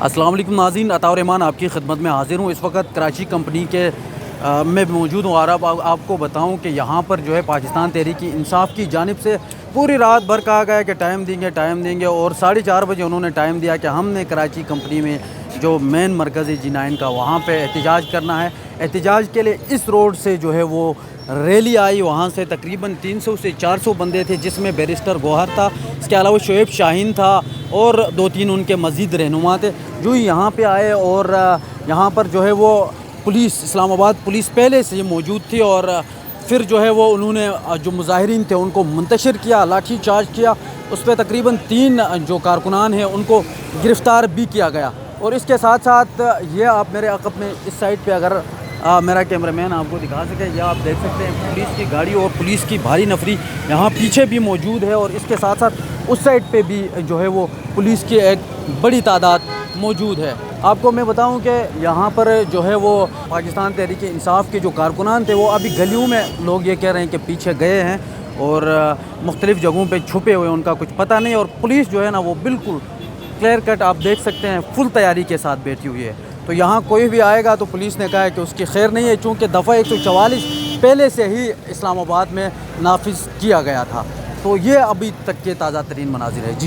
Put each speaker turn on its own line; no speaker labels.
अस्सलाम वालेकुम नाज़रीन, अताउर रहमान आपकी खिदमत में हाज़िर हूँ। इस वक्त कराची कंपनी के में मौजूद हूँ और अब आपको बताऊँ कि यहाँ पर जो है पाकिस्तान तहरीक इंसाफ की जानिब से पूरी रात भर कहा गया कि टाइम देंगे और 4:30 बजे उन्होंने टाइम दिया कि हमने कराची कंपनी में जो मेन मरकज़ G9 का वहाँ पे एहतजाज करना है। एहतजाज के लिए इस रोड से जो है वो रैली आई, वहाँ से तकरीबन 300 से 400 बंदे थे, जिसमें बैरिस्टर गौहर था, इसके अलावा शोएब शाहीन था और 2-3 उनके मज़ीद रहनुमा थे जो यहाँ पे आए। और यहाँ पर जो है वो पुलिस, इस्लामाबाद पुलिस पहले से मौजूद थी और फिर जो है वो उन्होंने जो मुजाहिरीन थे उनको मुंतशिर किया, लाठी चार्ज किया। उस पर तकरीबन 3 जो कारकुनान हैं उनको गिरफ़्तार भी किया गया। और इसके साथ साथ ये आप मेरे अक़ब में इस साइड पे अगर मेरा कैमरामैन आपको दिखा सके, यह आप देख सकते हैं पुलिस की गाड़ी और पुलिस की भारी नफरी यहाँ पीछे भी मौजूद है। और इसके साथ साथ उस साइड पे भी जो है वो पुलिस की एक बड़ी तादाद मौजूद है। आपको मैं बताऊं कि यहाँ पर जो है वो पाकिस्तान तहरीक इंसाफ के जो कारकुनान थे वो अभी गलियों में, लोग ये कह रहे हैं कि पीछे गए हैं और मुख्तलिफ़ जगहों पे छुपे हुए, उनका कुछ पता नहीं। और पुलिस जो है ना वो बिल्कुल क्लियर कट आप देख सकते हैं फुल तैयारी के साथ बैठी हुई है। तो यहाँ कोई भी आएगा तो पुलिस ने कहा है कि उसकी खैर नहीं है, चूँकि दफ़ा 144 पहले से ही इस्लामाबाद में नाफिज किया गया था। तो ये अभी तक के ताज़ा तरीन मनाजिर है जी।